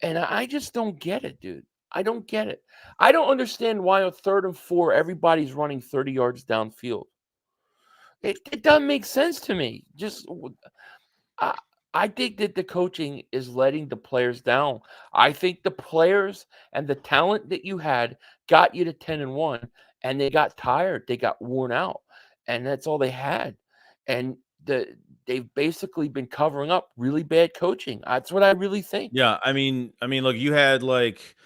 And I just don't get it, dude. I don't get it. I don't understand why on 3rd and 4 everybody's running 30 yards downfield. It doesn't make sense to me. I, I think that the coaching is letting the players down. I think the players and the talent that you had got you to 10-1, and they got tired. They got worn out, and that's all they had. And they've basically been covering up really bad coaching. That's what I really think. Yeah, look, you had like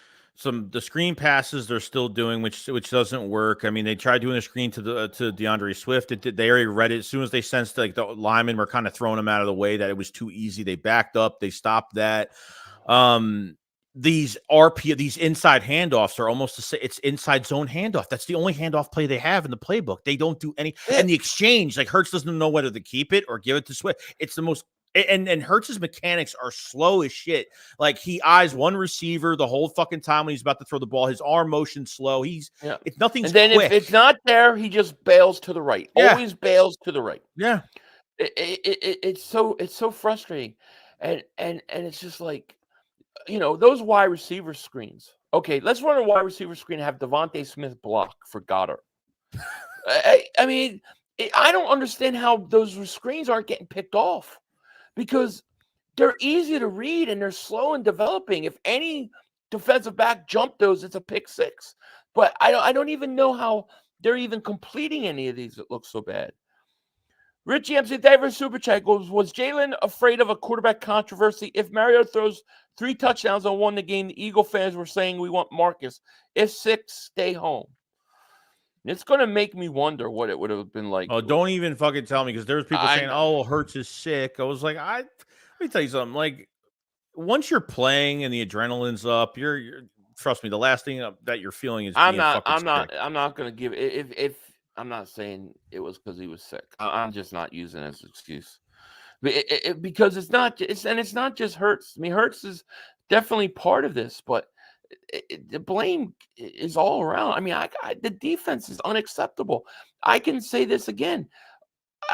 the screen passes they're still doing, which doesn't work. I mean, they tried doing a screen to DeAndre Swift. They already read it as soon as they sensed like the linemen were kind of throwing him out of the way, that it was too easy. They backed up. They stopped that. These inside handoffs are almost to say it's inside zone handoff. That's the only handoff play they have in the playbook. They don't do any, and the exchange, like Hurts doesn't know whether to keep it or give it to Swift. It's the most. And Hurts's mechanics are slow as shit. Like he eyes one receiver the whole fucking time when he's about to throw the ball. His arm motion slow. It's nothing's and then quick. if it's not there, he just bails to the right. Yeah. Always bails to the right. Yeah. It's so frustrating, and it's just like, those wide receiver screens. Okay, let's run a wide receiver screen and have Devontae Smith block for Goddard. I mean, I don't understand how those screens aren't getting picked off, because they're easy to read and they're slow in developing. If any defensive back jumped those, it's a pick six. But I don't even know how they're even completing any of these that look so bad. Richie MC Davis Super Chat goes, was Jalen afraid of a quarterback controversy? If Mario throws 3 touchdowns and won the game, the Eagle fans were saying we want Marcus. If 6, stay home. It's going to make me wonder what it would have been like. Oh, don't even fucking tell me, because there was people saying, oh, Hurts is sick. I was like, let me tell you something. Like, once you're playing and the adrenaline's up, you're trust me, the last thing that you're feeling is I'm not going to give if I'm not saying it was because he was sick. I'm just not using it as an excuse. Because it's not just Hurts. I mean, Hurts is definitely part of this, but the blame is all around. I mean, the defense is unacceptable. I can say this again.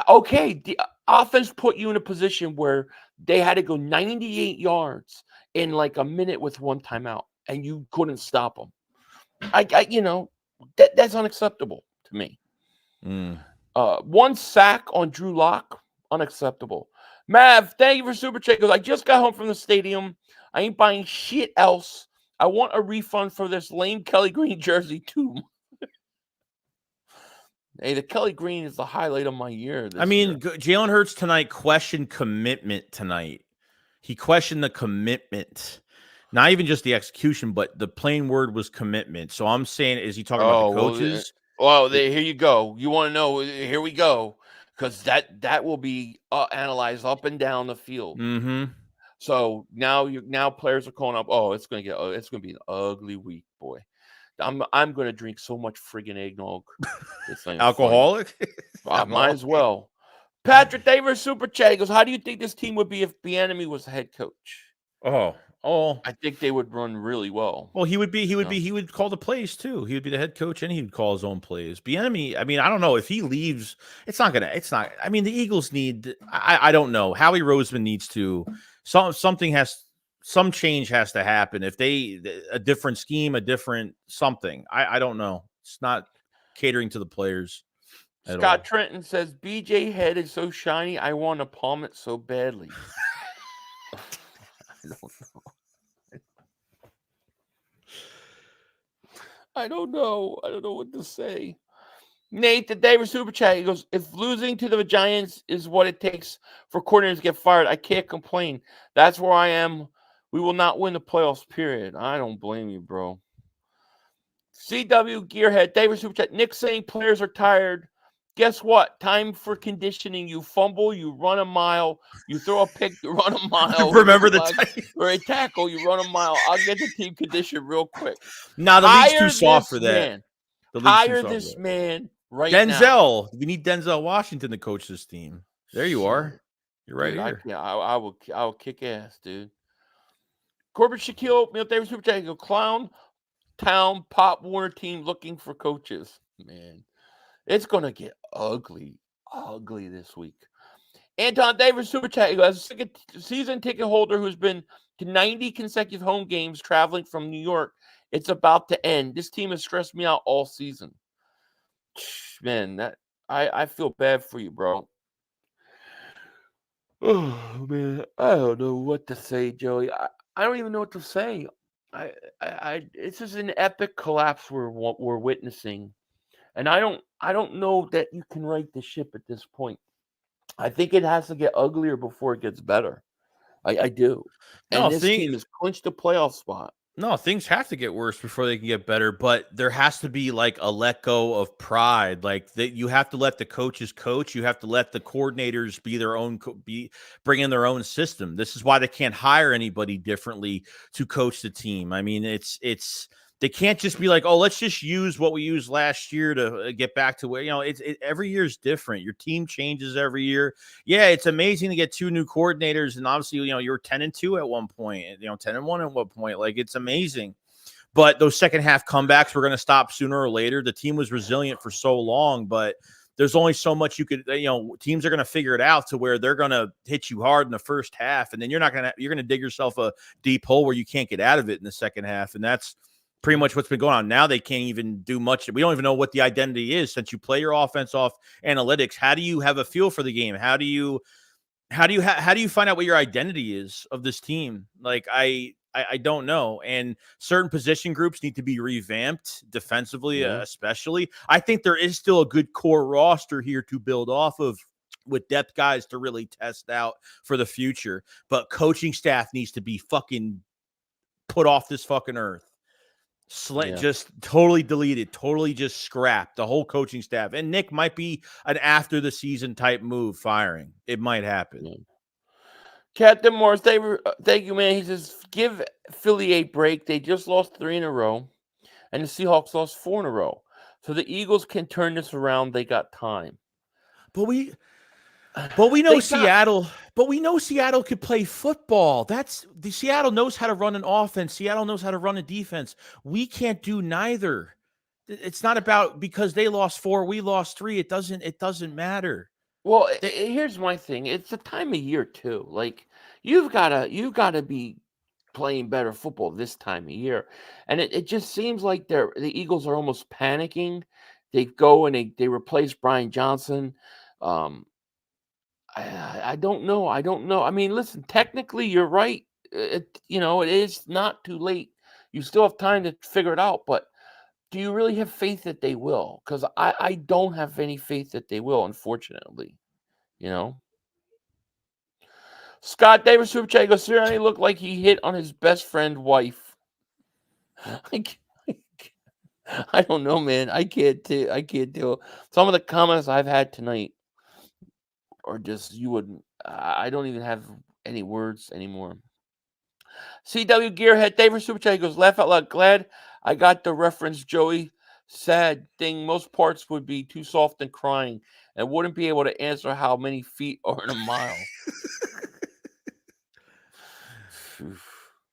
Okay, the offense put you in a position where they had to go 98 yards in like a minute with 1 timeout, and you couldn't stop them. That's unacceptable to me. 1 sack on Drew Lock, unacceptable. Mav, thank you for Super Chat. I just got home from the stadium. I ain't buying shit else. I want a refund for this lame Kelly Green jersey too. Hey, the Kelly Green is the highlight of my year. Jalen Hurts tonight questioned commitment tonight. He questioned the commitment. Not even just the execution, but the plain word was commitment. So I'm saying, is he talking about the coaches? Here you go. You want to know? Here we go. Because that will be analyzed up and down the field. Mm-hmm. So now players are calling up. Oh, it's gonna be an ugly week, boy. I'm gonna drink so much friggin' eggnog. Alcoholic? Might as well. Patrick Davis Super Chat goes, how do you think this team would be if Bieniemy was the head coach? Oh, I think they would run really well. Well, he would call the plays too. He would be the head coach and he would call his own plays. Bieniemy, I don't know if he leaves, the Eagles need, I don't know. Howie Roseman needs to, some change has to happen. If a different scheme, a different something, I don't know. It's not catering to the players. Scott Trenton says, BJ head is so shiny, I want to palm it so badly. I don't know. I don't know. I don't know what to say. Nate, the Davis Super Chat, he goes, if losing to the Giants is what it takes for coordinators to get fired, I can't complain. That's where I am. We will not win the playoffs, period. I don't blame you, bro. CW Gearhead, Davis Super Chat, Nick saying players are tired. Guess what? Time for conditioning. You fumble, you run a mile, you throw a pick, you run a mile. Remember the or a tackle, you run a mile. I'll get the team conditioned real quick. Nah, the league's too soft for that. Man. The league's Hire this man right now. Denzel. We need Denzel Washington to coach this team. There you are. You're right Dude, here. I will kick ass, dude. Corbett Shaquille, Neil Davis Super Chat, Clown Town Pop Warner team looking for coaches. Man, it's gonna get ugly this week. Anton Davis Super Chat, as a season ticket holder who's been to 90 consecutive home games traveling from New York, it's about to end. This team has stressed me out all season. Man, I feel bad for you, bro. Oh man, I don't know what to say, Joey. I don't even know what to say. It's just an epic collapse we're witnessing, and I don't know that you can right the ship at this point. I think it has to get uglier before it gets better. I do. And this team has clinched a playoff spot. No, things have to get worse before they can get better, but there has to be like a let go of pride. Like that, you have to let the coaches coach. You have to let the coordinators be their own, bring in their own system. This is why they can't hire anybody differently to coach the team. I mean, they can't just be like, oh, let's just use what we used last year to get back to where, every year is different. Your team changes every year. Yeah, it's amazing to get 2 new coordinators. And obviously, you were 10-2 at one point, 10-1 at one point. Like, it's amazing. But those second half comebacks were going to stop sooner or later. The team was resilient for so long, but there's only so much you could, teams are going to figure it out to where they're going to hit you hard in the first half. And then you're going to dig yourself a deep hole where you can't get out of it in the second half. And that's pretty much what's been going on. Now they can't even do much. We don't even know what the identity is since you play your offense off analytics. How do you have a feel for the game? How do you find out what your identity is of this team? Like, I don't know. And certain position groups need to be revamped defensively, especially. I think there is still a good core roster here to build off of with depth guys to really test out for the future. But coaching staff needs to be fucking put off this fucking earth. Just totally deleted, totally just scrapped the whole coaching staff. And Nick might be an after the season type move, firing. It might happen. Yeah. Captain Morris, thank you, man. He says, give Philly a break. They just lost 3 in a row, and the Seahawks lost 4 in a row. So the Eagles can turn this around. They got time. But we know Seattle. But we know Seattle could play football. Seattle knows how to run an offense. Seattle knows how to run a defense. We can't do neither. It's not about because they lost 4, we lost 3. It doesn't matter. Well, here's my thing. It's the time of year too. Like you've gotta be playing better football this time of year, and it just seems like the Eagles are almost panicking. They go and they replace Brian Johnson. I don't know. I mean, listen, technically you're right. It is not too late. You still have time to figure it out, but do you really have faith that they will? Because I don't have any faith that they will, unfortunately. Scott Davis Super Chat goes, Sirianni looked like he hit on his best friend wife. I don't know, man. I can't do some of the comments I've had tonight. Or just I don't even have any words anymore. CW Gearhead, David Super Chat goes, laugh out loud. Glad I got the reference, Joey. Sad thing, most parts would be too soft and crying and wouldn't be able to answer how many feet are in a mile.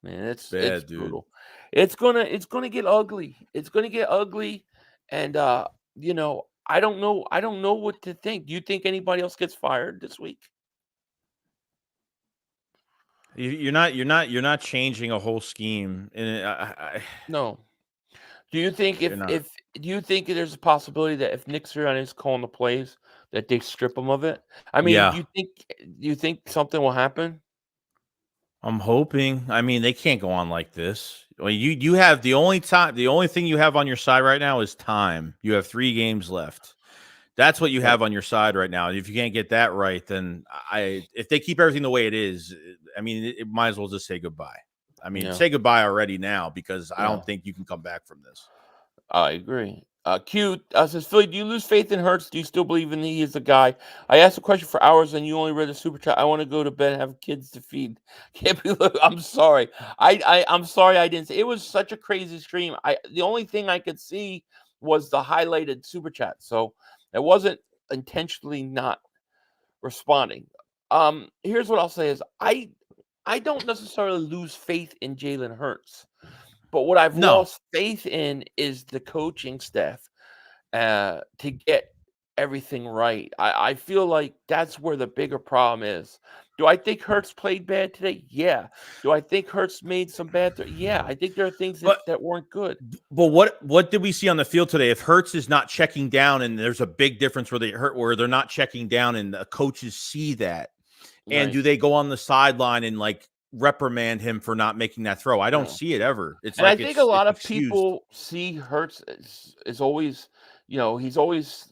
Man, it's brutal. It's gonna get ugly. It's gonna get ugly, and I don't know what to think. Do you think anybody else gets fired this week? You're not changing a whole scheme. No. Do you think do you think there's a possibility that if Nick Sirianni is calling the plays that they strip him of it? I mean, do you think something will happen? I'm hoping. I mean, they can't go on like this. Well, you have the only thing you have on your side right now is time. You have 3 games left. That's what you have on your side right now. If you can't get that right, then if they keep everything the way it is, I mean, it might as well just say goodbye. I mean, say goodbye already now, because I don't think you can come back from this. I agree. Q says, Philly, do you lose faith in Hurts? Do you still believe in he is the guy? I asked a question for hours and you only read the super chat. I want to go to bed and have kids to feed. Can't be. I'm sorry. I'm sorry I didn't say. It was such a crazy stream. The only thing I could see was the highlighted super chat, so it wasn't intentionally not responding. Here's what I'll say is I don't necessarily lose faith in Jalen Hurts. But what I've lost faith in is the coaching staff to get everything right. I feel like that's where the bigger problem is. Do I think Hurts played bad today? Yeah. Do I think Hurts made some bad? Yeah. I think there are things that weren't good. But what did we see on the field today? If Hurts is not checking down, and there's a big difference where they're not checking down, and the coaches see that, and do they go on the sideline and reprimand him for not making that throw? I don't see it ever. I think a lot of people see Hurts is always, he's always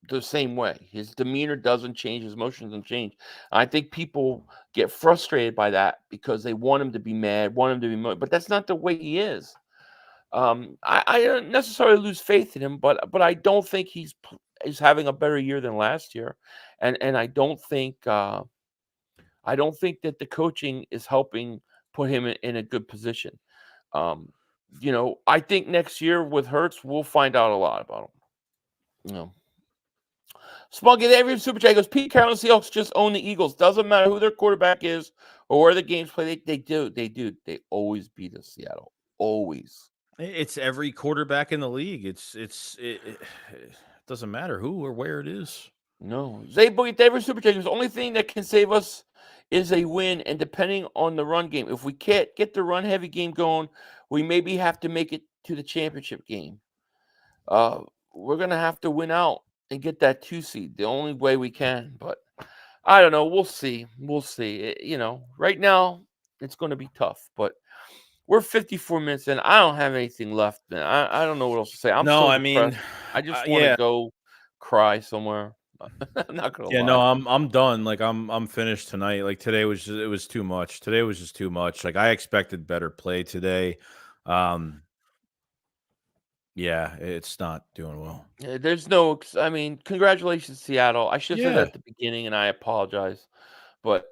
the same way. His demeanor doesn't change, his emotions don't change. I think people get frustrated by that because they want him to be mad, but that's not the way he is. I don't necessarily lose faith in him, but I don't think he's having a better year than last year, and I don't think that the coaching is helping put him in a good position. I think next year with Hurts, we'll find out a lot about him. Smuggy, every super chat goes, Pete Carroll and Seahawks just own the Eagles. Doesn't matter who their quarterback is or where the games play. They do. They always beat us, Seattle. Always. It's every quarterback in the league. It doesn't matter who or where it is. No. Every super chat goes, the only thing that can save us is a win, and depending on the run game. If we can't get the run-heavy game going, we maybe have to make it to the championship game. We're going to have to win out and get that 2 seed the only way we can. But I don't know. We'll see. Right now it's going to be tough. But we're 54 minutes in. I don't have anything left. Man. I don't know what else to say. I just want to go cry somewhere. I'm not gonna lie. No, I'm done. I'm finished tonight. Today was too much. Today was just too much. I expected better play today. It's not doing well. There's no. Congratulations, Seattle. I should have said that at the beginning, and I apologize. But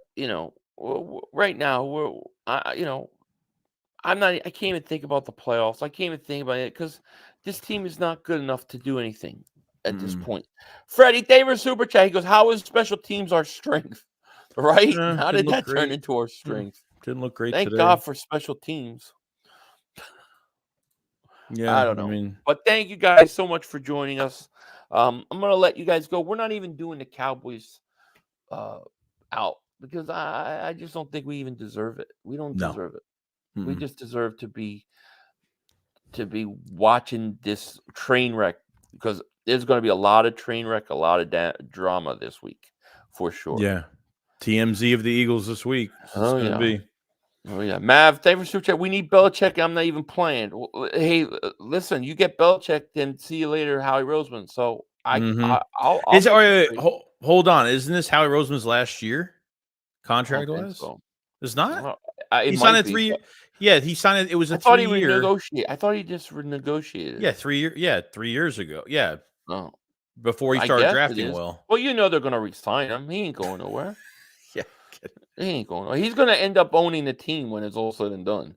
right now I'm not. I can't even think about the playoffs. I can't even think about it because this team is not good enough to do anything at this point. Freddie Davis super chat. He goes, "How is special teams our strength? Right? How did that turn into our strength? Didn't look great. Thank today. God for special teams." Yeah, I don't know. But thank you guys so much for joining us. I'm gonna let you guys go. We're not even doing the Cowboys out because I just don't think we even deserve it. We don't deserve it. Mm-hmm. We just deserve to be watching this train wreck because there's going to be a lot of train wreck, a lot of drama this week for sure. Yeah, TMZ of the Eagles this week. Oh yeah, Mav, thank you for super chat. We need Belichick. I'm not even playing. Hey, listen, you get Belichick, then see you later, Howie Roseman. So I'll hold on. Isn't this Howie Roseman's last year contract wise? So. It's not. He signed a 3 year. Yeah, he signed it. It was a 3 year. I thought he just renegotiated. Yeah, 3 year. Yeah, 3 years ago. Yeah. Oh. Before he started drafting well. Well, they're going to re-sign him. He ain't going nowhere. Yeah. He ain't going nowhere. He's going to end up owning the team when it's all said and done.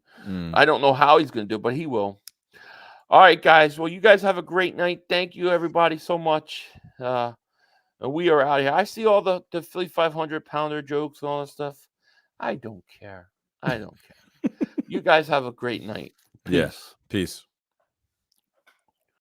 I don't know how he's going to do it, but he will. All right, guys. Well, you guys have a great night. Thank you, everybody, so much. We are out of here. I see all the Philly 500-pounder jokes and all that stuff. I don't care. You guys have a great night. Peace. Yes. Peace.